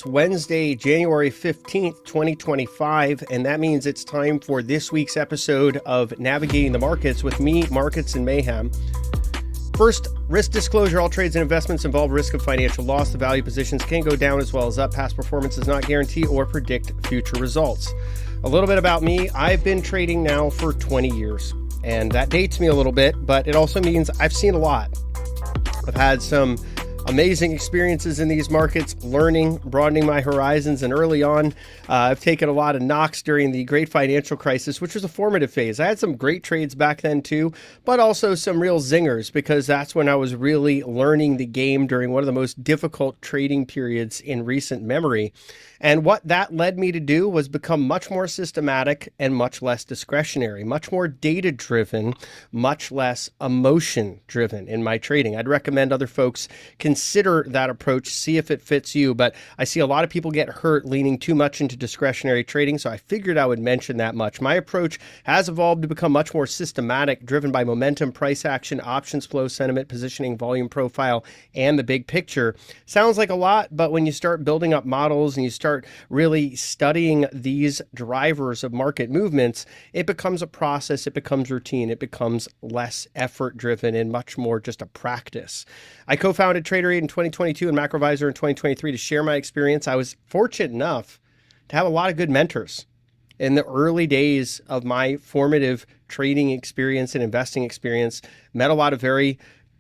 It's Wednesday, January 15th, 2025, and that means it's time for this week's episode of Navigating the Markets with me, Markets and Mayhem. First, risk disclosure. All trades and investments involve risk of financial loss. The value positions can go down as well as up. Past performance does not guarantee or predict future results. A little bit about me. I've been trading now for 20 years, and that dates me a little bit, but it also means I've seen a lot. I've had some amazing experiences in these markets, learning, broadening my horizons, and early on, I've taken a lot of knocks during the great financial crisis, which was a formative phase. I had some great trades back then too, but also some real zingers because that's when I was really learning the game during one of the most difficult trading periods in recent memory. And what that led me to do was become much more systematic and much less discretionary, much more data-driven, much less emotion-driven in my trading. I'd recommend other folks consider that approach, see if it fits you. But I see a lot of people get hurt leaning too much into discretionary trading, so I figured I would mention that much. My approach has evolved to become much more systematic, driven by momentum, price action, options flow, sentiment, positioning, volume profile, and the big picture. Sounds like a lot, but when you start building up models and you start really studying these drivers of market movements, it becomes a process, it becomes routine, it becomes less effort driven and much more just a practice. I co-founded Traderade in 2022 and MacroVisor in 2023 to share my experience. I was fortunate enough to have a lot of good mentors in the early days of my formative trading experience and investing experience. Met a lot of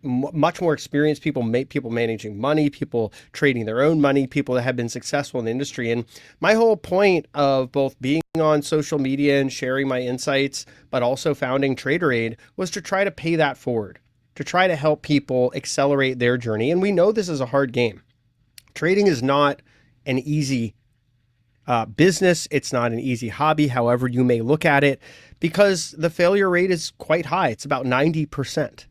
much more experienced people managing money, people trading their own money, people that have been successful in the industry. And my whole point of both being on social media and sharing my insights, but also founding Traderade, was to try to pay that forward, to try to help people accelerate their journey. And we know this is a hard game. Trading is not an easy business. It's not an easy hobby, however you may look at it, because the failure rate is quite high. It's about 90%.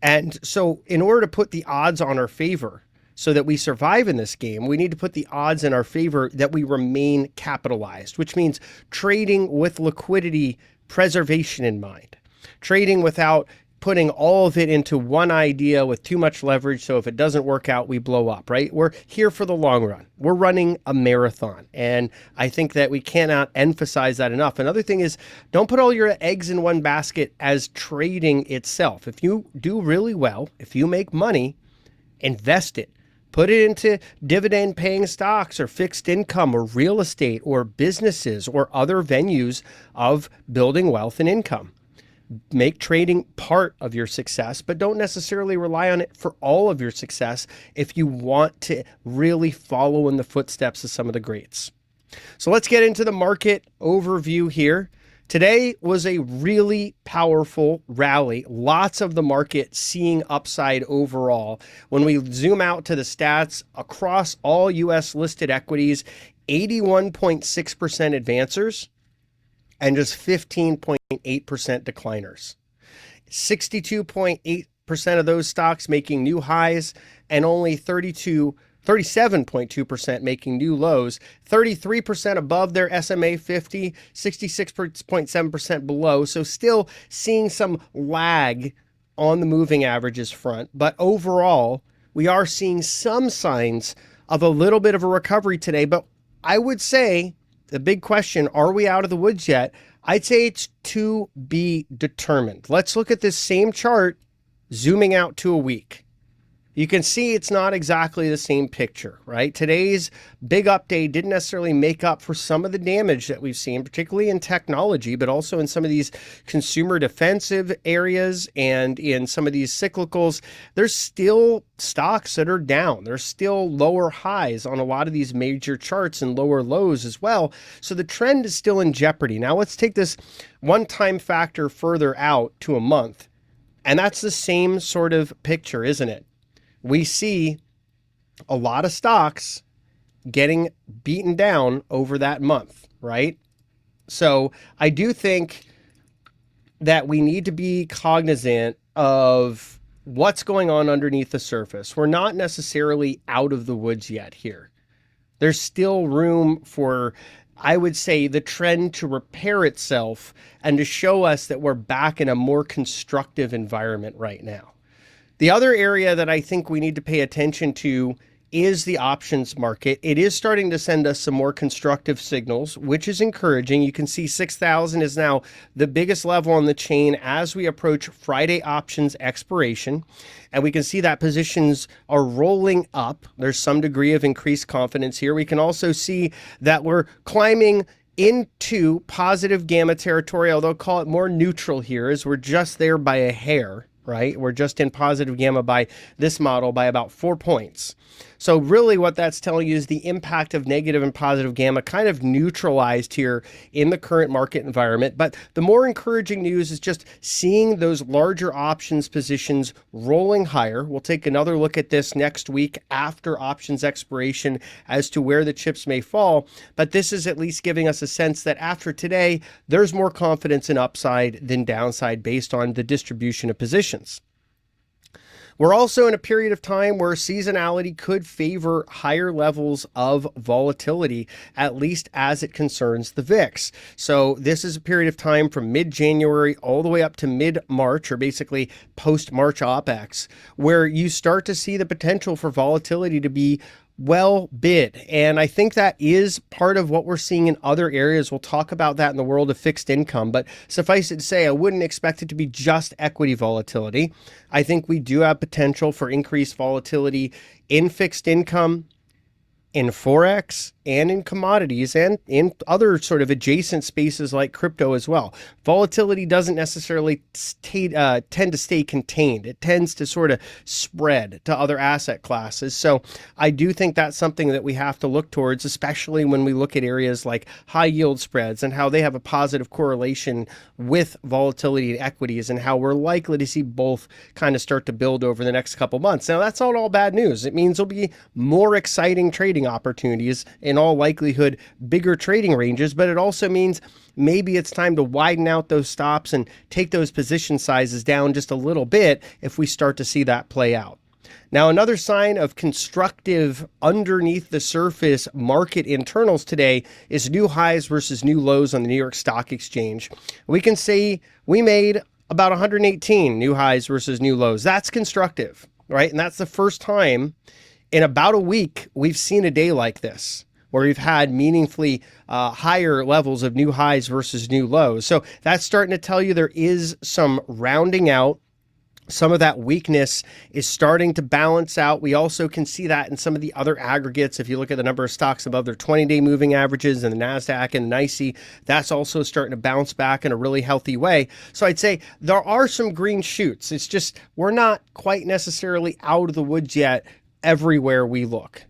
And so in order to put the odds on our favor so that we survive in this game, we need to put the odds in our favor that we remain capitalized, which means trading with liquidity preservation in mind, trading without putting all of it into one idea with too much leverage. So if it doesn't work out, we blow up, right? We're here for the long run. We're running a marathon. And I think that we cannot emphasize that enough. Another thing is, don't put all your eggs in one basket as trading itself. If you do really well, if you make money, invest it. Put it into dividend paying stocks or fixed income or real estate or businesses or other venues of building wealth and income. Make trading part of your success, but don't necessarily rely on it for all of your success if you want to really follow in the footsteps of some of the greats. So let's get into the market overview here. Today was a really powerful rally. Lots of the market seeing upside overall. When we zoom out to the stats across all U.S. listed equities, 81.6% advancers and just 15.8% decliners. 62.8% of those stocks making new highs and only 37.2% making new lows, 33% above their SMA 50, 66.7% below. So still seeing some lag on the moving averages front. But overall, we are seeing some signs of a little bit of a recovery today. But I would say the big question, are we out of the woods yet? I'd say it's to be determined. Let's look at this same chart, zooming out to a week. You can see it's not exactly the same picture, right? Today's big update didn't necessarily make up for some of the damage that we've seen, particularly in technology, but also in some of these consumer defensive areas and in some of these cyclicals. There's still stocks that are down. There's still lower highs on a lot of these major charts and lower lows as well. So the trend is still in jeopardy. Now let's take this one-time factor further out to a month. And that's the same sort of picture, isn't it? We see a lot of stocks getting beaten down over that month, right? So I do think that we need to be cognizant of what's going on underneath the surface. We're not necessarily out of the woods yet here. There's still room for, I would say, the trend to repair itself and to show us that we're back in a more constructive environment right now. The other area that I think we need to pay attention to is the options market. It is starting to send us some more constructive signals, which is encouraging. You can see 6,000 is now the biggest level on the chain as we approach Friday options expiration. And we can see that positions are rolling up. There's some degree of increased confidence here. We can also see that we're climbing into positive gamma territory, although I'll call it more neutral here, as we're just there by a hair, right? We're just in positive gamma by this model by about 4 points. So really what that's telling you is the impact of negative and positive gamma kind of neutralized here in the current market environment. But the more encouraging news is just seeing those larger options positions rolling higher. We'll take another look at this next week after options expiration as to where the chips may fall. But this is at least giving us a sense that after today, there's more confidence in upside than downside based on the distribution of positions. We're also in a period of time where seasonality could favor higher levels of volatility, at least as it concerns the VIX. So this is a period of time from mid-January all the way up to mid-March, or basically post-March OPEX, where you start to see the potential for volatility to be well bid. And I think that is part of what we're seeing in other areas. We'll talk about that in the world of fixed income, but suffice it to say, I wouldn't expect it to be just equity volatility. I think we do have potential for increased volatility in fixed income, in Forex, and in commodities, and in other sort of adjacent spaces like crypto as well. Volatility doesn't necessarily tend to stay contained. It tends to sort of spread to other asset classes. So I do think that's something that we have to look towards, especially when we look at areas like high yield spreads and how they have a positive correlation with volatility in equities, and how we're likely to see both kind of start to build over the next couple months. Now, that's not all bad news. It means there'll be more exciting trading opportunities, in all likelihood, bigger trading ranges, but it also means maybe it's time to widen out those stops and take those position sizes down just a little bit if we start to see that play out. Now, another sign of constructive underneath the surface market internals today is new highs versus new lows on the New York Stock Exchange. We can say we made about 118 new highs versus new lows. That's constructive, right? And that's the first time in about a week we've seen a day like this, where we've had meaningfully higher levels of new highs versus new lows. So that's starting to tell you there is some rounding out. Some of that weakness is starting to balance out. We also can see that in some of the other aggregates. If you look at the number of stocks above their 20-day moving averages and the NASDAQ and the NYSE, that's also starting to bounce back in a really healthy way. So I'd say there are some green shoots. It's just we're not quite necessarily out of the woods yet everywhere we look.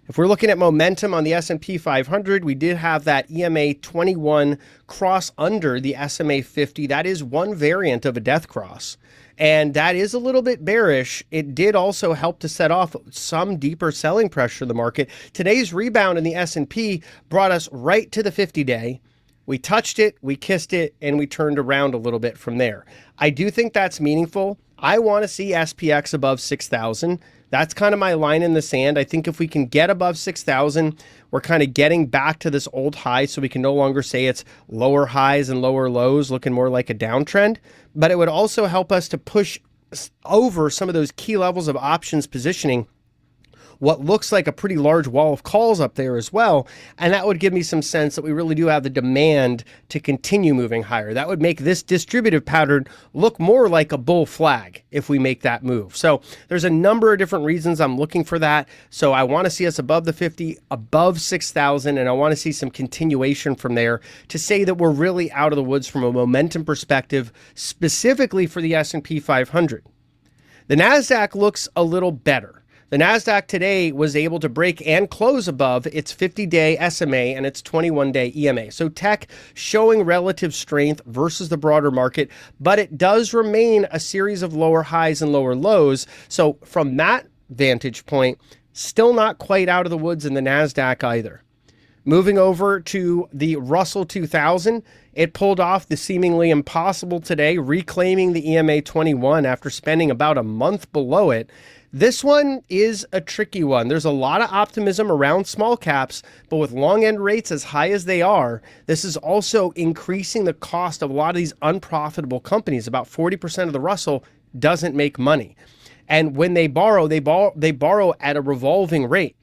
If we're looking at momentum on the S&P 500, we did have that EMA 21 cross under the SMA 50. That is one variant of a death cross, and that is a little bit bearish. It did also help to set off some deeper selling pressure in the market. Today's rebound in the S&P brought us right to the 50-day. We touched it, we kissed it, and we turned around a little bit from there. I do think that's meaningful. I want to see SPX above 6,000. That's kind of my line in the sand. I think if we can get above 6,000, we're kind of getting back to this old high, so we can no longer say it's lower highs and lower lows, looking more like a downtrend. But it would also help us to push over some of those key levels of options positioning, what looks like a pretty large wall of calls up there as well. And that would give me some sense that we really do have the demand to continue moving higher. That would make this distributive pattern look more like a bull flag if we make that move. So there's a number of different reasons I'm looking for that. So I want to see us above the 50, above 6,000, and I want to see some continuation from there to say that we're really out of the woods from a momentum perspective, specifically for the S&P 500. The NASDAQ looks a little better. The NASDAQ today was able to break and close above its 50-day SMA and its 21-day EMA. So tech showing relative strength versus the broader market, but it does remain a series of lower highs and lower lows. So from that vantage point, still not quite out of the woods in the NASDAQ either. Moving over to the Russell 2000, it pulled off the seemingly impossible today, reclaiming the EMA 21 after spending about a month below it. This one is a tricky one. There's a lot of optimism around small caps, but with long end rates as high as they are, this is also increasing the cost of a lot of these unprofitable companies. About 40% of the Russell doesn't make money. And when they borrow at a revolving rate.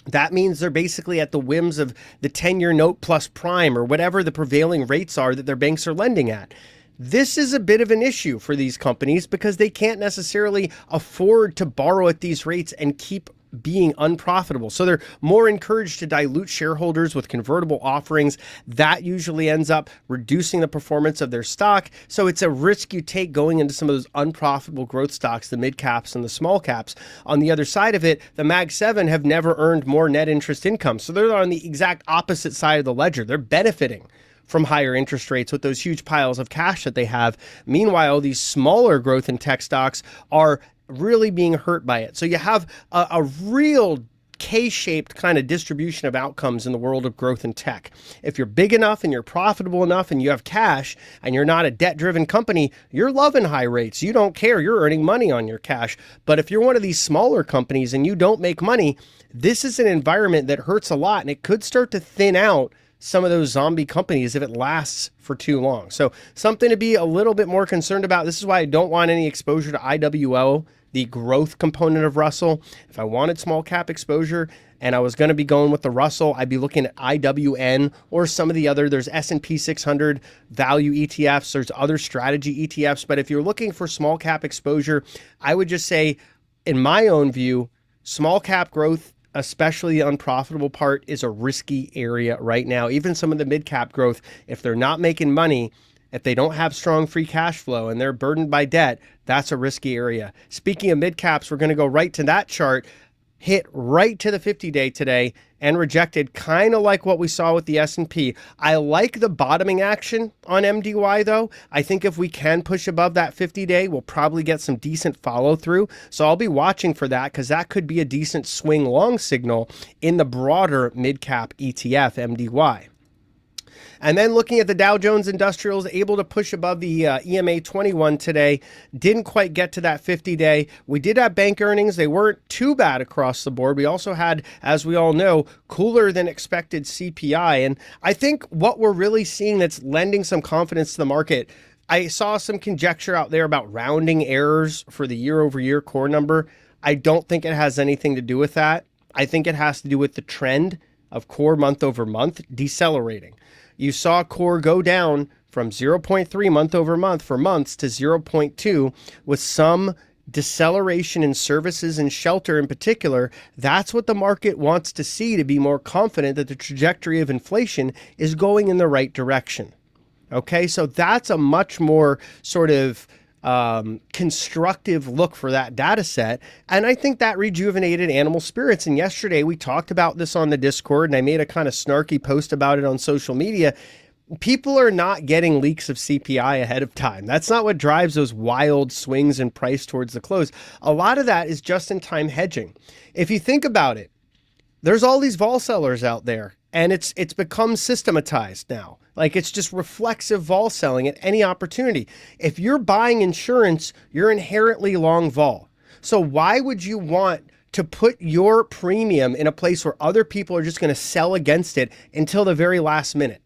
That means they're basically at the whims of the 10-year note plus prime or whatever the prevailing rates are that their banks are lending at. This is a bit of an issue for these companies because they can't necessarily afford to borrow at these rates and keep being unprofitable. So they're more encouraged to dilute shareholders with convertible offerings. That usually ends up reducing the performance of their stock. So it's a risk you take going into some of those unprofitable growth stocks, the mid caps and the small caps. On the other side of it, the Mag 7 have never earned more net interest income. So they're on the exact opposite side of the ledger. They're benefiting from higher interest rates with those huge piles of cash that they have. Meanwhile, these smaller growth and tech stocks are really being hurt by it. So you have a real K-shaped kind of distribution of outcomes in the world of growth and tech. If you're big enough and you're profitable enough and you have cash and you're not a debt-driven company, you're loving high rates. You don't care. You're earning money on your cash. But if you're one of these smaller companies and you don't make money, this is an environment that hurts a lot, and it could start to thin out some of those zombie companies if it lasts for too long. So something to be a little bit more concerned about. This is why I don't want any exposure to IWO, the growth component of Russell. If I wanted small cap exposure and I was going to be going with the Russell, I'd be looking at IWN or some of the other, there's S&P 600 value ETFs, there's other strategy ETFs. But if you're looking for small cap exposure, I would just say, in my own view, small cap growth, especially the unprofitable part, is a risky area right now. Even some of the mid cap growth, if they're not making money, if they don't have strong free cash flow and they're burdened by debt, that's a risky area. Speaking of mid caps, we're going to go right to that chart, hit right to the 50-day today and rejected, kind of like what we saw with the S&P. I like the bottoming action on MDY though. I think if we can push above that 50-day, we'll probably get some decent follow through. So I'll be watching for that because that could be a decent swing long signal in the broader mid cap ETF MDY. And then looking at the Dow Jones Industrials, able to push above the EMA 21 today. Didn't quite get to that 50-day. We did have bank earnings. They weren't too bad across the board. We also had, as we all know, cooler than expected CPI. And I think what we're really seeing that's lending some confidence to the market, I saw some conjecture out there about rounding errors for the year-over-year core number. I don't think it has anything to do with that. I think it has to do with the trend of core month over month decelerating. You saw core go down from 0.3 month over month for months to 0.2 with some deceleration in services and shelter in particular. That's what the market wants to see to be more confident that the trajectory of inflation is going in the right direction. Okay, so that's a much more sort of constructive look for that data set. And I think that rejuvenated animal spirits. And yesterday we talked about this on the Discord and I made a kind of snarky post about it on social media. People are not getting leaks of CPI ahead of time. That's not what drives those wild swings in price towards the close. A lot of that is just in time hedging. If you think about it, there's all these vol sellers out there and it's become systematized now. Like it's just reflexive vol selling at any opportunity. If you're buying insurance, you're inherently long vol. So why would you want to put your premium in a place where other people are just going to sell against it until the very last minute,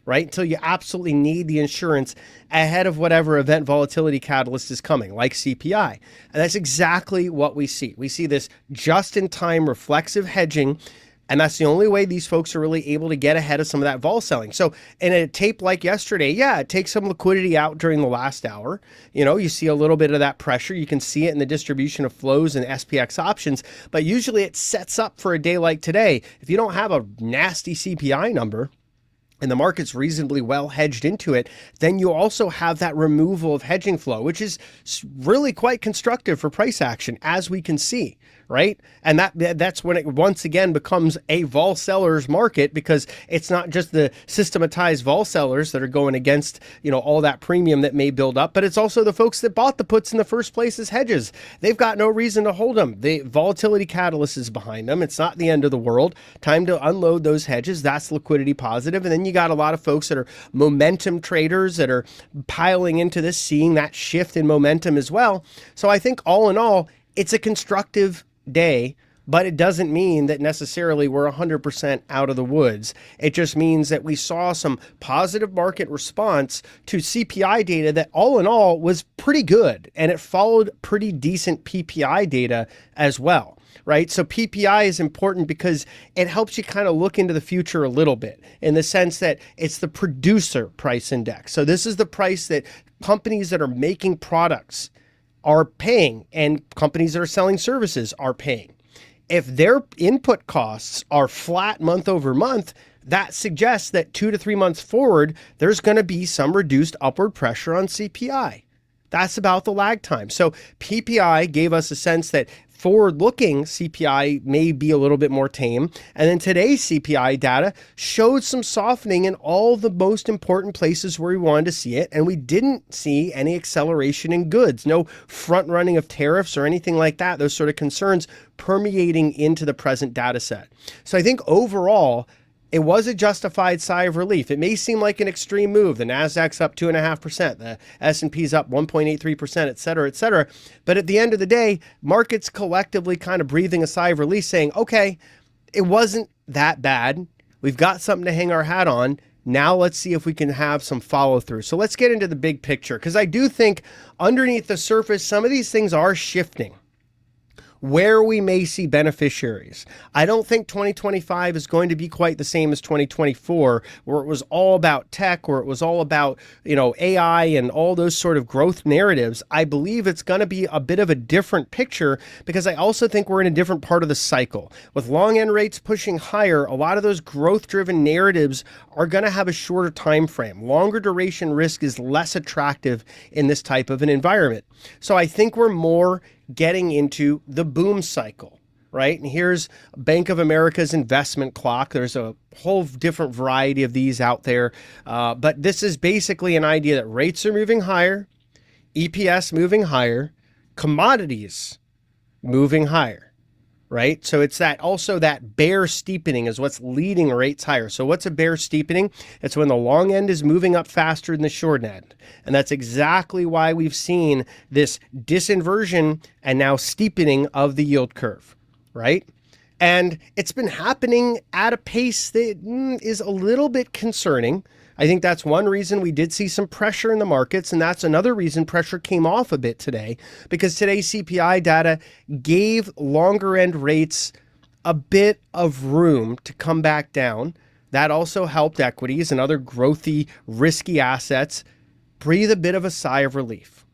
right? Until you absolutely need the insurance ahead of whatever event volatility catalyst is coming, like CPI. And that's exactly what we see. We see this just-in-time reflexive hedging. And that's the only way these folks are really able to get ahead of some of that vol selling. So in a tape like yesterday, yeah, it takes some liquidity out during the last hour. You know, you see a little bit of that pressure. You can see it in the distribution of flows and SPX options, but usually it sets up for a day like today. If you don't have a nasty CPI number and the market's reasonably well hedged into it, then you also have that removal of hedging flow, which is really quite constructive for price action, as we can see, right? And that's when it once again becomes a vol seller's market, because it's not just the systematized vol sellers that are going against, you know, all that premium that may build up, but it's also the folks that bought the puts in the first place as hedges. They've got no reason to hold them. The volatility catalyst is behind them. It's not the end of the world. Time to unload those hedges. That's liquidity positive. And then you got a lot of folks that are momentum traders that are piling into this, seeing that shift in momentum as well. So I think all in all, it's a constructive day, But it doesn't mean that necessarily we're 100% out of the woods. It just means that we saw some positive market response to CPI data that all in all was pretty good. And it followed pretty decent PPI data as well, right? So PPI is important because it helps you kind of look into the future a little bit in the sense that it's the producer price index. So this is the price that companies that are making products are paying and companies that are selling services are paying. If their input costs are flat month over month, that suggests that 2 to 3 months forward, there's going to be some reduced upward pressure on CPI. That's about the lag time. So PPI gave us a sense that forward-looking CPI may be a little bit more tame. And then today's CPI data showed some softening in all the most important places where we wanted to see it. And we didn't see any acceleration in goods, no front running of tariffs or anything like that, those sort of concerns permeating into the present data set. So I think overall, it was a justified sigh of relief. It may seem like an extreme move. The Nasdaq's up 2.5%, the S&P's up 1.83%, et cetera, et cetera. But at the end of the day, markets collectively kind of breathing a sigh of relief saying, okay, it wasn't that bad. We've got something to hang our hat on. Now let's see if we can have some follow through. So let's get into the big picture, because I do think underneath the surface, some of these things are shifting where we may see beneficiaries. I don't think 2025 is going to be quite the same as 2024, where it was all about tech, where it was all about, AI and all those sort of growth narratives. I believe it's going to be a bit of a different picture because I also think we're in a different part of the cycle. With long end rates pushing higher, a lot of those growth-driven narratives are going to have a shorter time frame. Longer duration risk is less attractive in this type of an environment. So I think we're more getting into the boom cycle, right? And here's Bank of America's investment clock. There's a whole different variety of these out there. But this is basically an idea that rates are moving higher, EPS moving higher, commodities moving higher, right? So it's that bear steepening is what's leading rates higher. So what's a bear steepening? It's when the long end is moving up faster than the short end. And that's exactly why we've seen this disinversion and now steepening of the yield curve, right? And it's been happening at a pace that is a little bit concerning. I think that's one reason we did see some pressure in the markets, and that's another reason pressure came off a bit today, because today's CPI data gave longer end rates a bit of room to come back down. That also helped equities and other growthy, risky assets breathe a bit of a sigh of relief.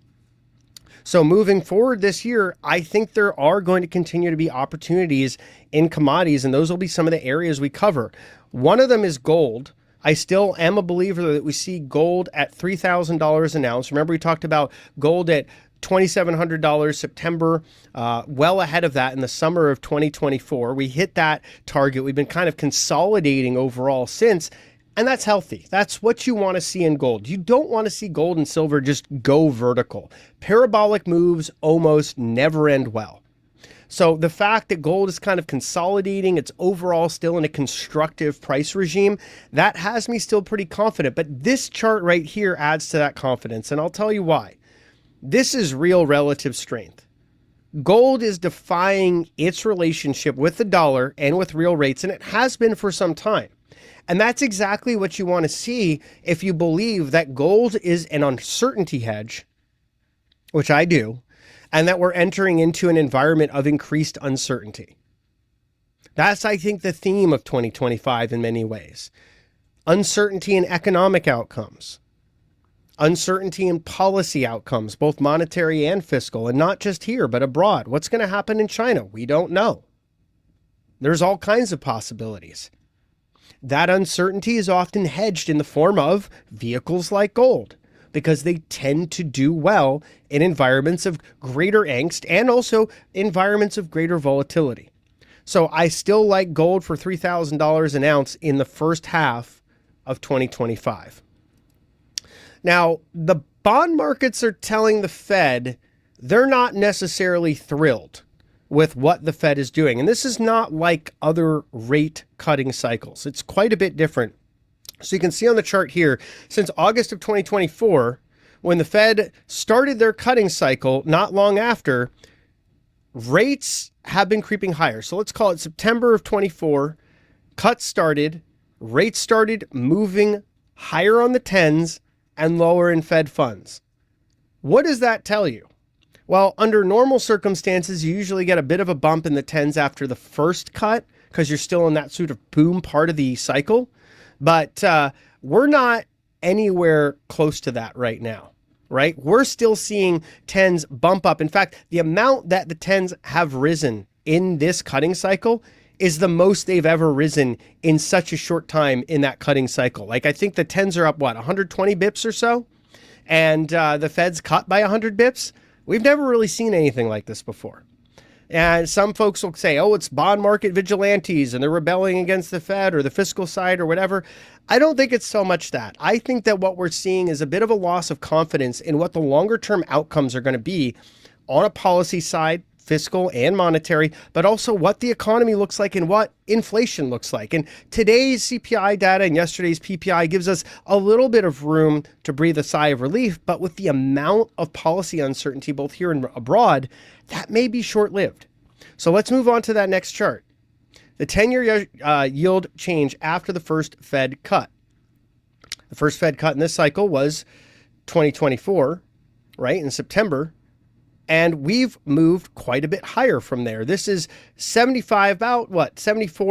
So moving forward this year, I think there are going to continue to be opportunities in commodities, and those will be some of the areas we cover. One of them is gold. I still am a believer that we see gold at $3,000 an ounce. Remember, we talked about gold at $2,700 September, well ahead of that in the summer of 2024. We hit that target. We've been kind of consolidating overall since, and that's healthy. That's what you want to see in gold. You don't want to see gold and silver just go vertical. Parabolic moves almost never end well. So the fact that gold is kind of consolidating, it's overall still in a constructive price regime, that has me still pretty confident. But this chart right here adds to that confidence, and I'll tell you why. This is real relative strength. Gold is defying its relationship with the dollar and with real rates, and it has been for some time. And that's exactly what you want to see if you believe that gold is an uncertainty hedge, which I do, and that we're entering into an environment of increased uncertainty. That's, I think, the theme of 2025 in many ways. Uncertainty in economic outcomes, uncertainty in policy outcomes, both monetary and fiscal, and not just here, but abroad. What's going to happen in China? We don't know. There's all kinds of possibilities. That uncertainty is often hedged in the form of vehicles like gold, because they tend to do well in environments of greater angst and also environments of greater volatility. So I still like gold for $3,000 an ounce in the first half of 2025. Now, the bond markets are telling the Fed they're not necessarily thrilled with what the Fed is doing. And this is not like other rate cutting cycles. It's quite a bit different. So you can see on the chart here, since August of 2024, when the Fed started their cutting cycle, not long after, rates have been creeping higher. So let's call it September of 24. Cuts started, rates started moving higher on the 10s and lower in Fed funds. What does that tell you? Well, under normal circumstances, you usually get a bit of a bump in the 10s after the first cut because you're still in that sort of boom part of the cycle. But we're not anywhere close to that right now, right? We're still seeing 10s bump up. In fact, the amount that the 10s have risen in this cutting cycle is the most they've ever risen in such a short time in that cutting cycle. Like, I think the 10s are up, 120 bips or so? And the Fed's cut by 100 bips? We've never really seen anything like this before. And some folks will say, oh, it's bond market vigilantes and they're rebelling against the Fed or the fiscal side or whatever. I don't think it's so much that. I think that what we're seeing is a bit of a loss of confidence in what the longer term outcomes are going to be on a policy side, fiscal and monetary, but also what the economy looks like and what inflation looks like. And today's CPI data and yesterday's PPI gives us a little bit of room to breathe a sigh of relief, but with the amount of policy uncertainty both here and abroad, that may be short-lived. So let's move on to that next chart. The 10-year yield change after the first Fed cut. The first Fed cut in this cycle was 2024, right, in September. And we've moved quite a bit higher from there. This is 74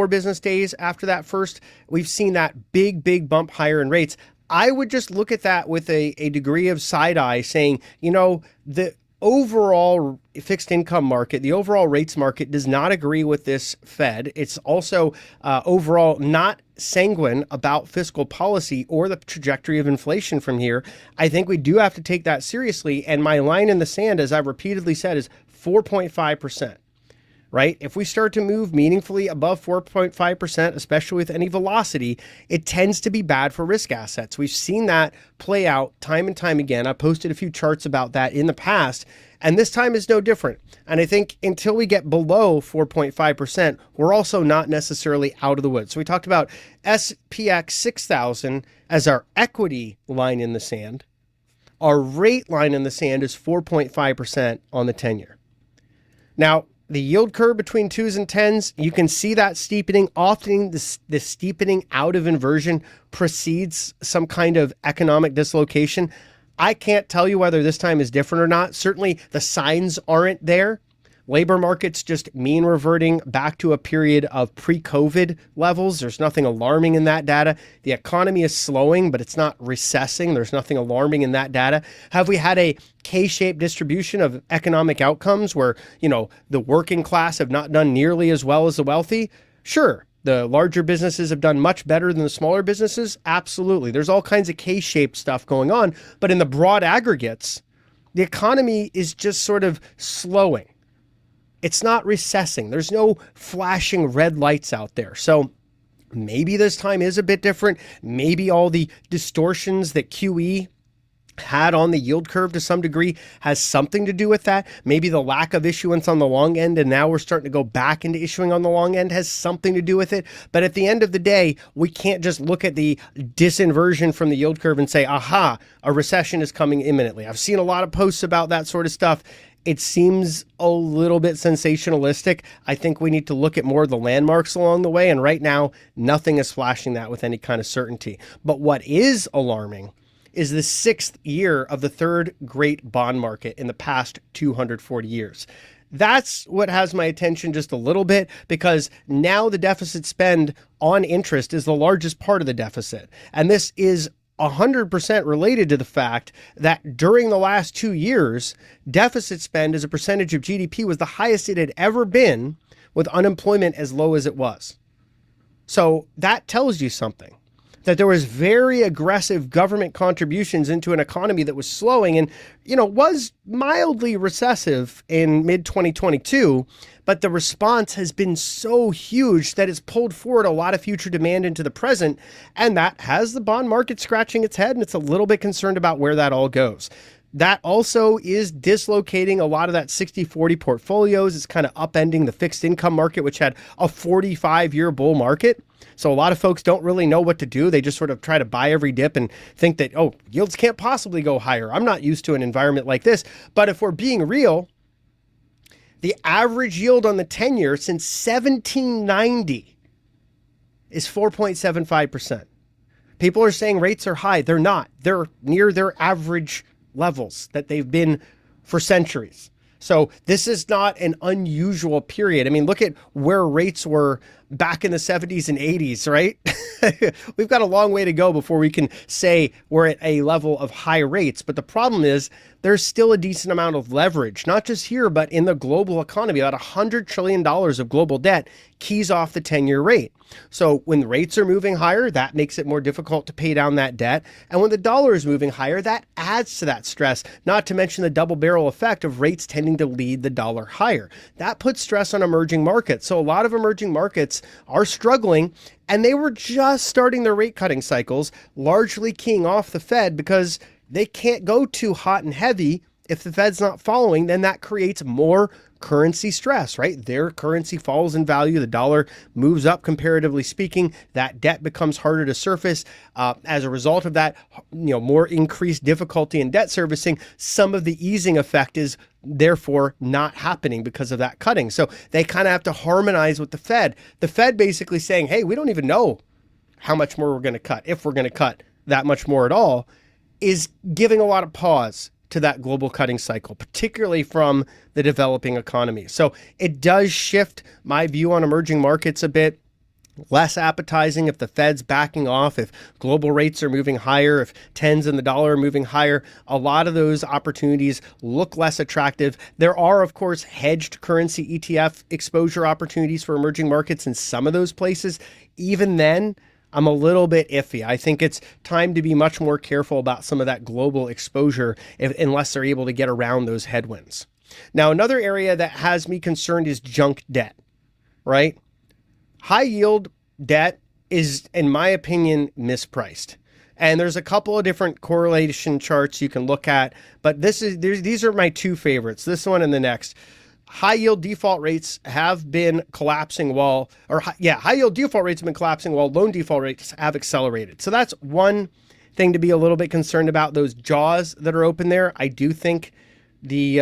business days after that first. We've seen that big bump higher in rates. I would just look at that with a degree of side eye saying, the overall fixed income market, the overall rates market does not agree with this Fed. It's also overall not sanguine about fiscal policy or the trajectory of inflation from here. I think we do have to take that seriously. And my line in the sand, as I've repeatedly said, is 4.5%. Right? If we start to move meaningfully above 4.5%, especially with any velocity, it tends to be bad for risk assets. We've seen that play out time and time again. I posted a few charts about that in the past, and this time is no different. And I think until we get below 4.5%, we're also not necessarily out of the woods. So we talked about SPX 6000 as our equity line in the sand. Our rate line in the sand is 4.5% on the 10-year. Now, the yield curve between 2s and 10s, you can see that steepening. Often the steepening out of inversion precedes some kind of economic dislocation. I can't tell you whether this time is different or not. Certainly the signs aren't there. Labor market's just mean reverting back to a period of pre-COVID levels. There's nothing alarming in that data. The economy is slowing, but it's not recessing. There's nothing alarming in that data. Have we had a K-shaped distribution of economic outcomes where, the working class have not done nearly as well as the wealthy? Sure. The larger businesses have done much better than the smaller businesses? Absolutely. There's all kinds of K-shaped stuff going on. But in the broad aggregates, the economy is just sort of slowing. It's not recessing. There's no flashing red lights out there. So maybe this time is a bit different. Maybe all the distortions that QE had on the yield curve to some degree has something to do with that. Maybe the lack of issuance on the long end, and now we're starting to go back into issuing on the long end, has something to do with it. But at the end of the day, we can't just look at the disinversion from the yield curve and say, aha, a recession is coming imminently. I've seen a lot of posts about that sort of stuff. It seems a little bit sensationalistic. I think we need to look at more of the landmarks along the way. And right now, nothing is flashing that with any kind of certainty. But what is alarming is the 6th year of the third great bond market in the past 240 years. That's what has my attention just a little bit, because now the deficit spend on interest is the largest part of the deficit. And this is 100% related to the fact that during the last 2 years, deficit spend as a percentage of GDP was the highest it had ever been, with unemployment as low as it was. So that tells you something, that there was very aggressive government contributions into an economy that was slowing and, was mildly recessive in mid-2022, but the response has been so huge that it's pulled forward a lot of future demand into the present, and that has the bond market scratching its head, and it's a little bit concerned about where that all goes. That also is dislocating a lot of that 60-40 portfolios. It's kind of upending the fixed income market, which had a 45-year bull market. So a lot of folks don't really know what to do. They just sort of try to buy every dip and think that, yields can't possibly go higher. I'm not used to an environment like this. But if we're being real, The average yield on the 10-year since 1790 is 4.75%. People are saying rates are high. They're not. They're near their average levels that they've been for centuries. So this is not an unusual period. I mean, look at where rates were back in the 70s and 80s, right? We've got a long way to go before we can say we're at a level of high rates. But the problem is there's still a decent amount of leverage, not just here, but in the global economy. About $100 trillion of global debt keys off the 10-year rate. So when rates are moving higher, that makes it more difficult to pay down that debt. And when the dollar is moving higher, that adds to that stress, not to mention the double barrel effect of rates tending to lead the dollar higher. That puts stress on emerging markets. So a lot of emerging markets are struggling, and they were just starting their rate cutting cycles, largely keying off the Fed because they can't go too hot and heavy. If the Fed's not following, then that creates more currency stress, right? Their currency falls in value. The dollar moves up, comparatively speaking. That debt becomes harder to surface. As a result of that, more increased difficulty in debt servicing. Some of the easing effect is therefore not happening because of that cutting. So they kind of have to harmonize with the Fed. The Fed basically saying, hey, we don't even know how much more we're going to cut, if we're going to cut that much more at all, is giving a lot of pause to that global cutting cycle, particularly from the developing economy. So it does shift my view on emerging markets a bit. Less appetizing if the Fed's backing off, if global rates are moving higher, if tens in the dollar are moving higher. A lot of those opportunities look less attractive. There are, of course, hedged currency ETF exposure opportunities for emerging markets in some of those places. Even then, I'm a little bit iffy. I think it's time to be much more careful about some of that global exposure unless they're able to get around those headwinds. Now, another area that has me concerned is junk debt, right? High yield debt is, in my opinion, mispriced. And there's a couple of different correlation charts you can look at, but these are my two favorites, this one and the next. High yield default rates have been collapsing high yield default rates have been collapsing while loan default rates have accelerated. So that's one thing to be a little bit concerned about, those jaws that are open there. I do think the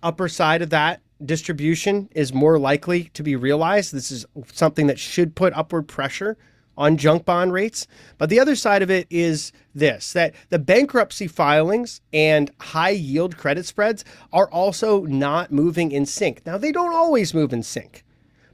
upper side of that distribution is more likely to be realized. This is something that should put upward pressure on junk bond rates. But the other side of it is this, that the bankruptcy filings and high yield credit spreads are also not moving in sync. Now, they don't always move in sync,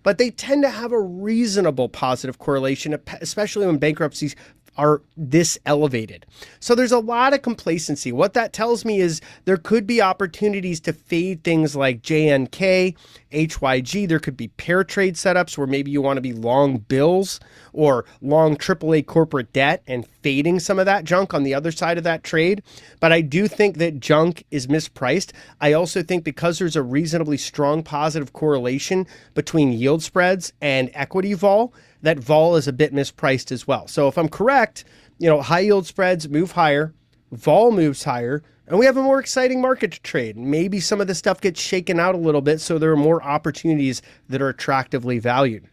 but they tend to have a reasonable positive correlation, especially when bankruptcies are this elevated. So there's a lot of complacency. What that tells me is there could be opportunities to fade things like JNK, HYG. There could be pair trade setups where maybe you want to be long bills or long AAA corporate debt and fading some of that junk on the other side of that trade. But I do think that junk is mispriced. I also think because there's a reasonably strong positive correlation between yield spreads and equity vol, that vol is a bit mispriced as well. So if I'm correct, high yield spreads move higher, vol moves higher, and we have a more exciting market to trade. Maybe some of the stuff gets shaken out a little bit, so there are more opportunities that are attractively valued.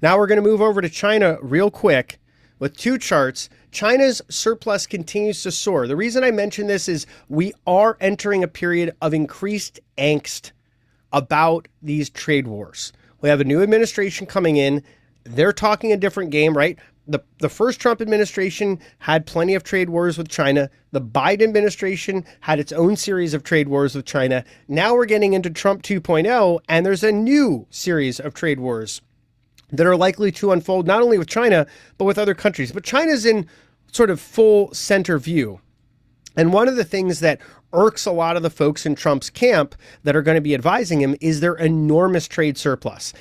Now we're going to move over to China real quick with two charts. China's surplus continues to soar. The reason I mention this is we are entering a period of increased angst about these trade wars. We have a new administration coming in. They're talking a different game, right? The first Trump administration had plenty of trade wars with China. The Biden administration had its own series of trade wars with China. Now we're getting into Trump 2.0, and there's a new series of trade wars that are likely to unfold not only with China, but with other countries. But China's in sort of full center view. And one of the things that irks a lot of the folks in Trump's camp that are going to be advising him is their enormous trade surplus.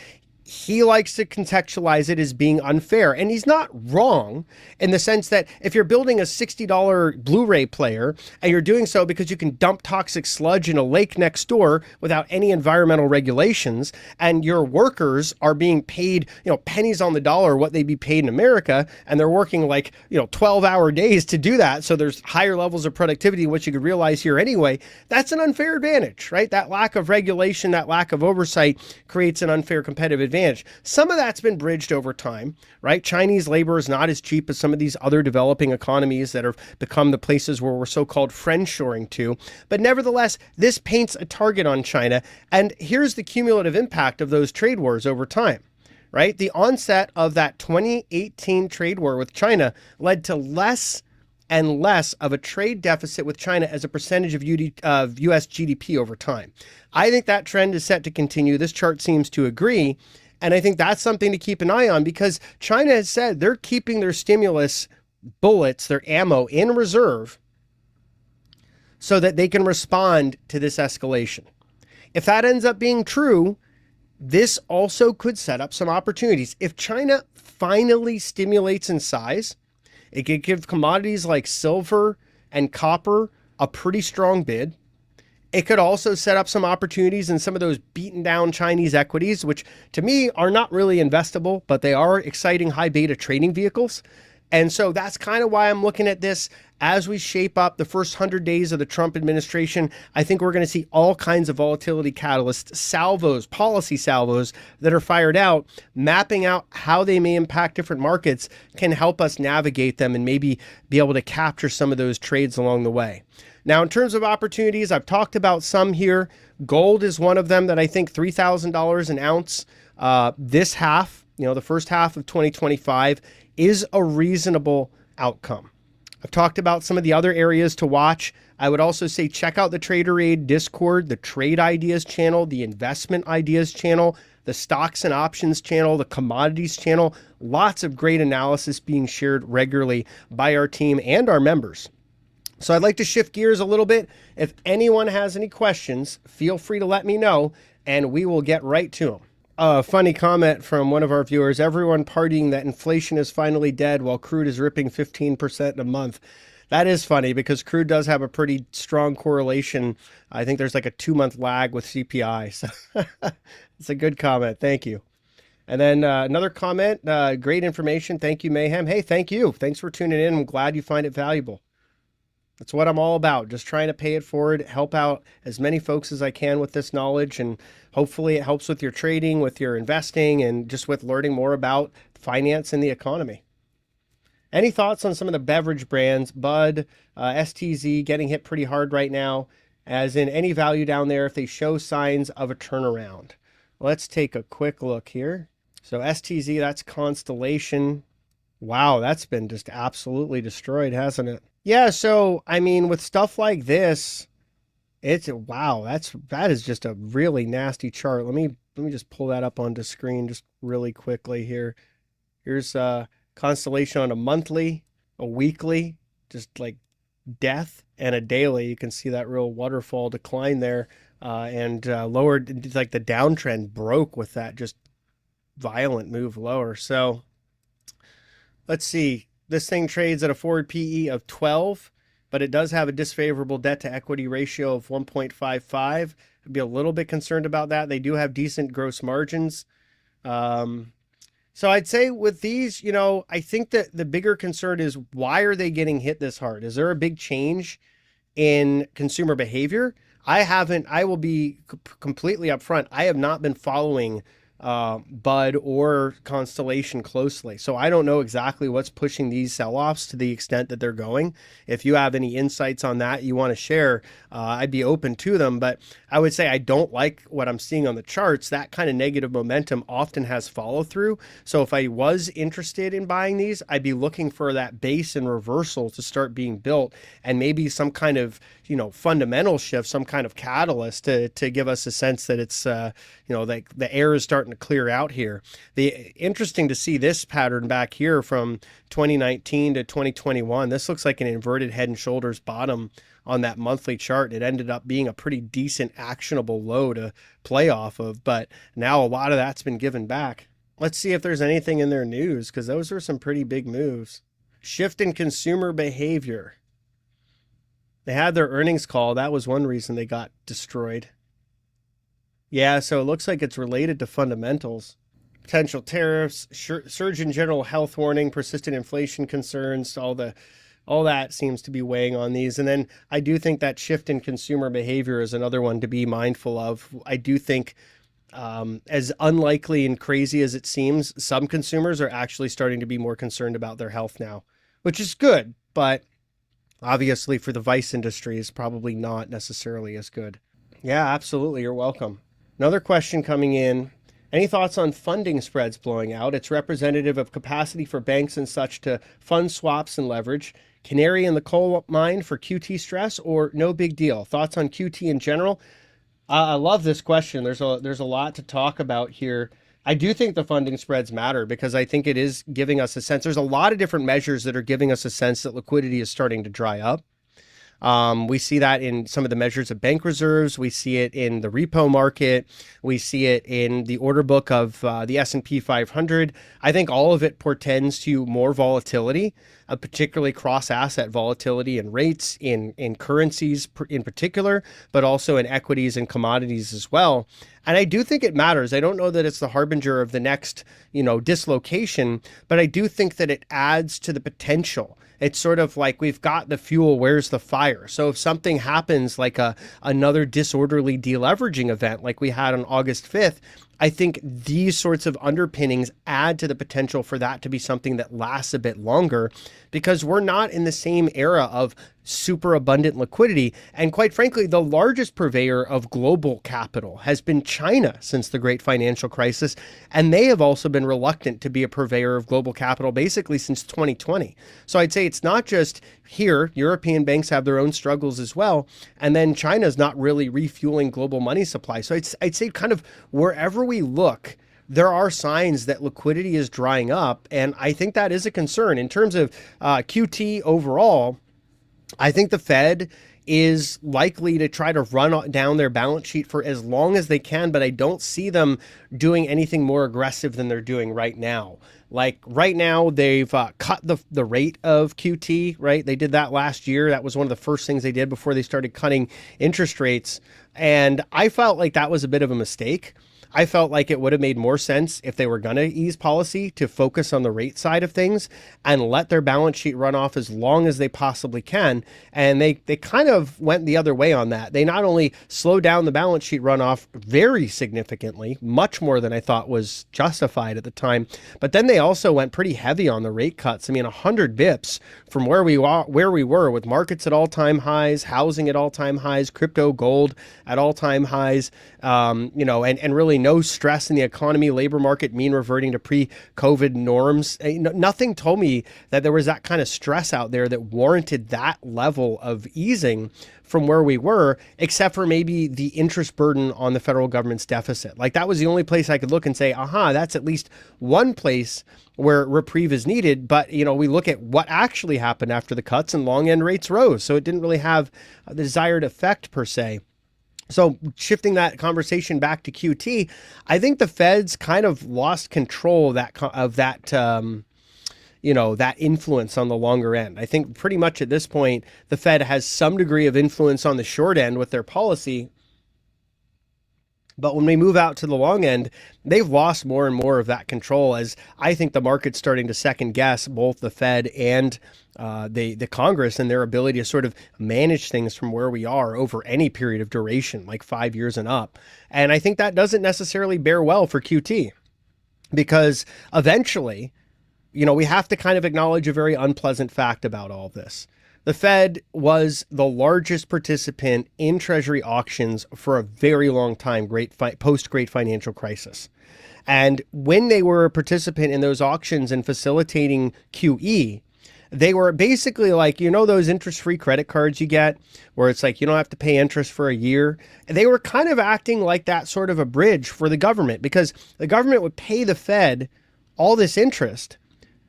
He likes to contextualize it as being unfair. And he's not wrong in the sense that if you're building a $60 Blu-ray player and you're doing so because you can dump toxic sludge in a lake next door without any environmental regulations, and your workers are being paid, pennies on the dollar what they'd be paid in America, and they're working 12-hour days to do that. So there's higher levels of productivity, which you could realize here anyway. That's an unfair advantage, right? That lack of regulation, that lack of oversight creates an unfair competitive advantage. advantage. Some of that's been bridged over time, right? Chinese labor is not as cheap as some of these other developing economies that have become the places where we're so-called friendshoring to. But nevertheless, this paints a target on China. And here's the cumulative impact of those trade wars over time, right? The onset of that 2018 trade war with China led to less and less of a trade deficit with China as a percentage of U.S. GDP over time. I think that trend is set to continue. This chart seems to agree. And I think that's something to keep an eye on because China has said they're keeping their stimulus bullets, their ammo in reserve so that they can respond to this escalation. If that ends up being true, this also could set up some opportunities. If China finally stimulates in size, it could give commodities like silver and copper a pretty strong bid. It could also set up some opportunities in some of those beaten down Chinese equities, which to me are not really investable, but they are exciting high beta trading vehicles. And so that's kind of why I'm looking at this as we shape up the first 100 days of the Trump administration. I think we're going to see all kinds of volatility catalysts, salvos, policy salvos that are fired out. Mapping out how they may impact different markets can help us navigate them and maybe be able to capture some of those trades along the way. Now, in terms of opportunities, I've talked about some here. Gold is one of them that I think $3,000 an ounce this half, the first half of 2025 is a reasonable outcome. I've talked about some of the other areas to watch. I would also say check out the Traderade Discord, the Trade Ideas channel, the Investment Ideas channel, the Stocks and Options channel, the Commodities channel. Lots of great analysis being shared regularly by our team and our members. So I'd like to shift gears a little bit. If anyone has any questions, feel free to let me know and we will get right to them. A funny comment from one of our viewers, everyone partying that inflation is finally dead while crude is ripping 15% in a month. That is funny because crude does have a pretty strong correlation. I think there's like a 2-month lag with CPI. So it's a good comment. Thank you. And then another comment, great information. Thank you, Mayhem. Hey, thank you. Thanks for tuning in. I'm glad you find it valuable. That's what I'm all about, just trying to pay it forward, help out as many folks as I can with this knowledge, and hopefully it helps with your trading, with your investing, and just with learning more about finance and the economy. Any thoughts on some of the beverage brands? Bud, STZ getting hit pretty hard right now, as in any value down there if they show signs of a turnaround. Let's take a quick look here. So STZ, that's Constellation. Wow, that's been just absolutely destroyed, hasn't it? Yeah, so I mean, with stuff like this, wow, that is just a really nasty chart. Let me just pull that up onto screen just really quickly here. Here's Constellation on a monthly, a weekly, just like death, and a daily. You can see that real waterfall decline there, and lowered, like the downtrend broke with that just violent move lower. So let's see. This thing trades at a forward PE of 12, but it does have a disfavorable debt to equity ratio of 1.55. I'd be a little bit concerned about that. They do have decent gross margins. So I'd say with these, I think that the bigger concern is why are they getting hit this hard? Is there a big change in consumer behavior? I will be completely upfront. I have not been following Bud or Constellation closely. So I don't know exactly what's pushing these sell-offs to the extent that they're going. If you have any insights on that you want to share, I'd be open to them. But I would say I don't like what I'm seeing on the charts. That kind of negative momentum often has follow through. So if I was interested in buying these, I'd be looking for that base and reversal to start being built, and maybe some kind of, fundamental shift, some kind of catalyst to give us a sense that it's, like the air is starting to clear out here. Interesting to see this pattern back here from 2019 to 2021. This looks like an inverted head and shoulders bottom on that monthly chart. It ended up being a pretty decent actionable low to play off of, but now a lot of that's been given back. Let's see if there's anything in their news, because those are some pretty big moves. Shift in consumer behavior. They had their earnings call. That was one reason they got destroyed. Yeah, so it looks like it's related to fundamentals. Potential tariffs, Surgeon General health warning, persistent inflation concerns, all that seems to be weighing on these. And then I do think that shift in consumer behavior is another one to be mindful of. I do think as unlikely and crazy as it seems, some consumers are actually starting to be more concerned about their health now, which is good, but obviously for the vice industry is probably not necessarily as good. Yeah, absolutely. You're welcome. Another question coming in. Any thoughts on funding spreads blowing out? It's representative of capacity for banks and such to fund swaps and leverage. Canary in the coal mine for QT stress, or no big deal? Thoughts on QT in general? I love this question. There's a lot to talk about here. I do think the funding spreads matter because I think it is giving us a sense. There's a lot of different measures that are giving us a sense that liquidity is starting to dry up. We see that in some of the measures of bank reserves. We see it in the repo market. We see it in the order book of the S&P 500. I think all of it portends to more volatility, particularly cross-asset volatility in rates, in currencies in particular, but also in equities and commodities as well. And I do think it matters. I don't know that it's the harbinger of the next, dislocation, but I do think that it adds to the potential. It's sort of like we've got the fuel, where's the fire? So if something happens like another disorderly deleveraging event like we had on August 5th, I think these sorts of underpinnings add to the potential for that to be something that lasts a bit longer, because we're not in the same era of super abundant liquidity. And quite frankly, the largest purveyor of global capital has been China since the great financial crisis. And they have also been reluctant to be a purveyor of global capital basically since 2020. So I'd say it's not just here. European banks have their own struggles as well. And then China's not really refueling global money supply. So I'd say kind of wherever we look, there are signs that liquidity is drying up. And I think that is a concern. In terms of QT overall, I think the Fed is likely to try to run down their balance sheet for as long as they can, but I don't see them doing anything more aggressive than they're doing right now. Like right now, they've cut the rate of QT, right? They did that last year. That was one of the first things they did before they started cutting interest rates. And I felt like that was a bit of a mistake. I felt like it would have made more sense if they were going to ease policy to focus on the rate side of things and let their balance sheet run off as long as they possibly can. And they kind of went the other way on that. They not only slowed down the balance sheet runoff very significantly, much more than I thought was justified at the time, but then they also went pretty heavy on the rate cuts. I mean, 100 bips from where we were with markets at all-time highs, housing at all-time highs, crypto, gold at all-time highs, and really no stress in the economy, labor market mean reverting to pre-COVID norms. Nothing told me that there was that kind of stress out there that warranted that level of easing from where we were, except for maybe the interest burden on the federal government's deficit. Like that was the only place I could look and say, aha, that's at least one place where reprieve is needed. But, we look at what actually happened after the cuts and long end rates rose. So it didn't really have the desired effect per se. So shifting that conversation back to QT, I think the Fed's kind of lost control of that influence on the longer end. I think pretty much at this point, the Fed has some degree of influence on the short end with their policy. But when we move out to the long end, they've lost more and more of that control, as I think the market's starting to second guess both the Fed and the Congress and their ability to sort of manage things from where we are over any period of duration, like 5 years and up. And I think that doesn't necessarily bear well for QT, because eventually, we have to kind of acknowledge a very unpleasant fact about all this. The Fed was the largest participant in Treasury auctions for a very long time, post-Great Financial Crisis. And when they were a participant in those auctions and facilitating QE, they were basically like, those interest-free credit cards you get where it's like you don't have to pay interest for a year. They were kind of acting like that sort of a bridge for the government, because the government would pay the Fed all this interest,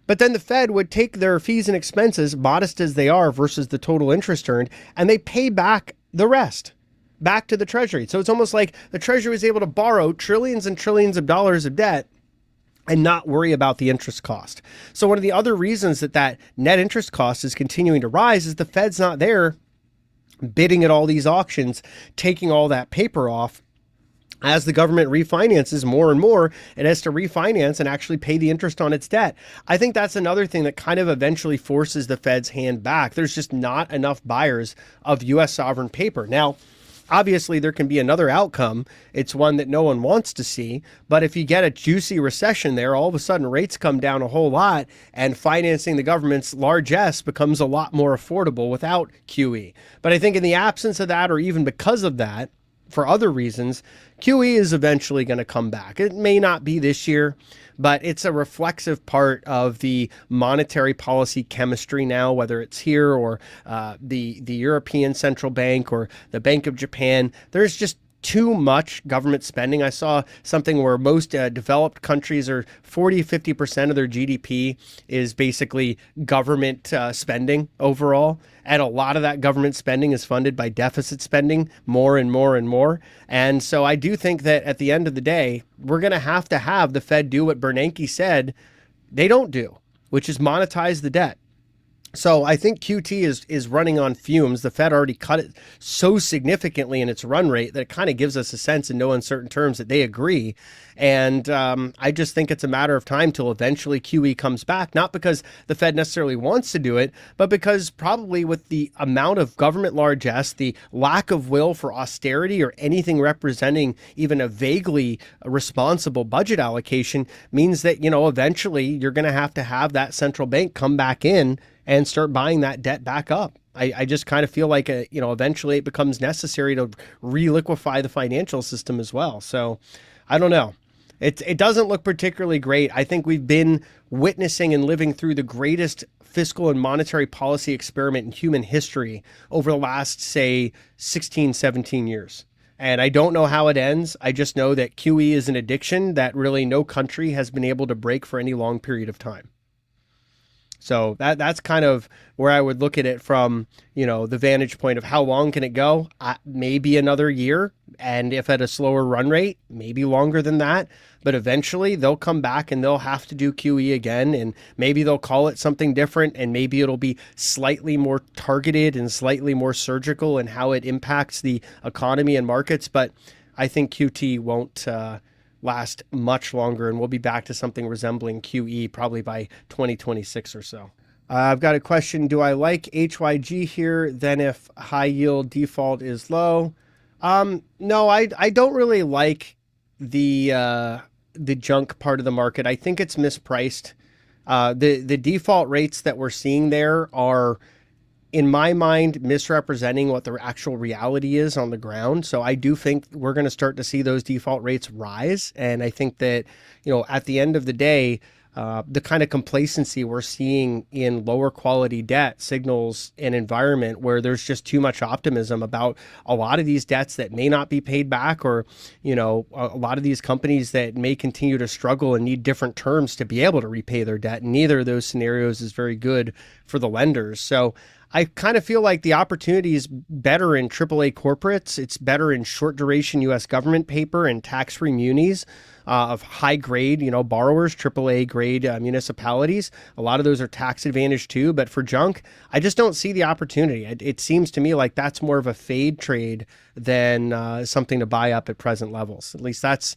but then the Fed would take their fees and expenses, modest as they are versus the total interest earned, and they pay back the rest back to the Treasury. So it's almost like the Treasury was able to borrow trillions and trillions of dollars of debt and not worry about the interest cost. So one of the other reasons that net interest cost is continuing to rise is the Fed's not there bidding at all these auctions, taking all that paper off. As the government refinances more and more, it has to refinance and actually pay the interest on its debt. I think that's another thing that kind of eventually forces the Fed's hand back. There's just not enough buyers of U.S. sovereign paper. Now, Obviously, there can be another outcome. It's one that no one wants to see. But if you get a juicy recession there, all of a sudden rates come down a whole lot and financing the government's largesse becomes a lot more affordable without QE. But I think in the absence of that, or even because of that, for other reasons, QE is eventually going to come back. It may not be this year, but it's a reflexive part of the monetary policy chemistry now, whether it's here or the European Central Bank or the Bank of Japan. There's just too much government spending. I saw something where most developed countries are 40-50% of their GDP is basically government spending overall. And a lot of that government spending is funded by deficit spending more and more and more. And so I do think that at the end of the day, we're going to have the Fed do what Bernanke said they don't do, which is monetize the debt. So I think QT is running on fumes. The Fed already cut it so significantly in its run rate that it kind of gives us a sense in no uncertain terms that they agree. And I just think it's a matter of time till eventually QE comes back, not because the Fed necessarily wants to do it, but because probably with the amount of government largesse, the lack of will for austerity or anything representing even a vaguely responsible budget allocation means that, eventually you're going to have that central bank come back in and start buying that debt back up. I just kind of feel like, eventually it becomes necessary to reliquefy the financial system as well. So I don't know. It doesn't look particularly great. I think we've been witnessing and living through the greatest fiscal and monetary policy experiment in human history over the last, say, 16, 17 years. And I don't know how it ends. I just know that QE is an addiction that really no country has been able to break for any long period of time. So that's kind of where I would look at it from, the vantage point of how long can it go? Maybe another year. And if at a slower run rate, maybe longer than that. But eventually they'll come back and they'll have to do QE again. And maybe they'll call it something different. And maybe it'll be slightly more targeted and slightly more surgical in how it impacts the economy and markets. But I think QT won't last much longer, and we'll be back to something resembling QE probably by 2026 or so. I've got a question. Do I like HYG here then if high yield default is low? No, I don't really like the junk part of the market. I think it's mispriced. The default rates that we're seeing there are, in my mind, misrepresenting what the actual reality is on the ground. So I do think we're going to start to see those default rates rise. And I think that, at the end of the day, the kind of complacency we're seeing in lower quality debt signals an environment where there's just too much optimism about a lot of these debts that may not be paid back, or, a lot of these companies that may continue to struggle and need different terms to be able to repay their debt. And neither of those scenarios is very good for the lenders. So I kind of feel like the opportunity is better in AAA corporates. It's better in short duration U.S. government paper and tax-free munis of high grade, borrowers, AAA grade municipalities. A lot of those are tax advantaged too. But for junk, I just don't see the opportunity. It seems to me like that's more of a fade trade than something to buy up at present levels. At least that's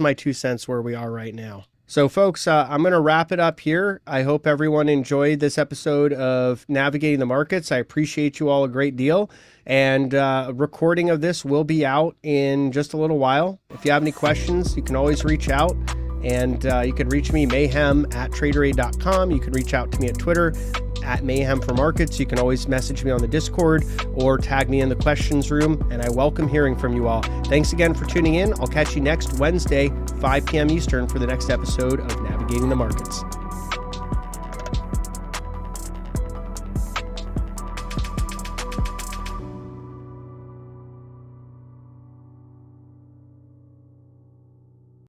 my 2 cents where we are right now. So folks, I'm going to wrap it up here. I hope everyone enjoyed this episode of Navigating the Markets. I appreciate you all a great deal. And a recording of this will be out in just a little while. If you have any questions, you can always reach out. And you can reach me, mayhem@traderade.com. You can reach out to me at Twitter, @Mayhem for Markets. You can always message me on the Discord or tag me in the questions room, and I welcome hearing from you all. Thanks again for tuning in. I'll catch you next Wednesday, 5 p.m. Eastern, for the next episode of Navigating the Markets.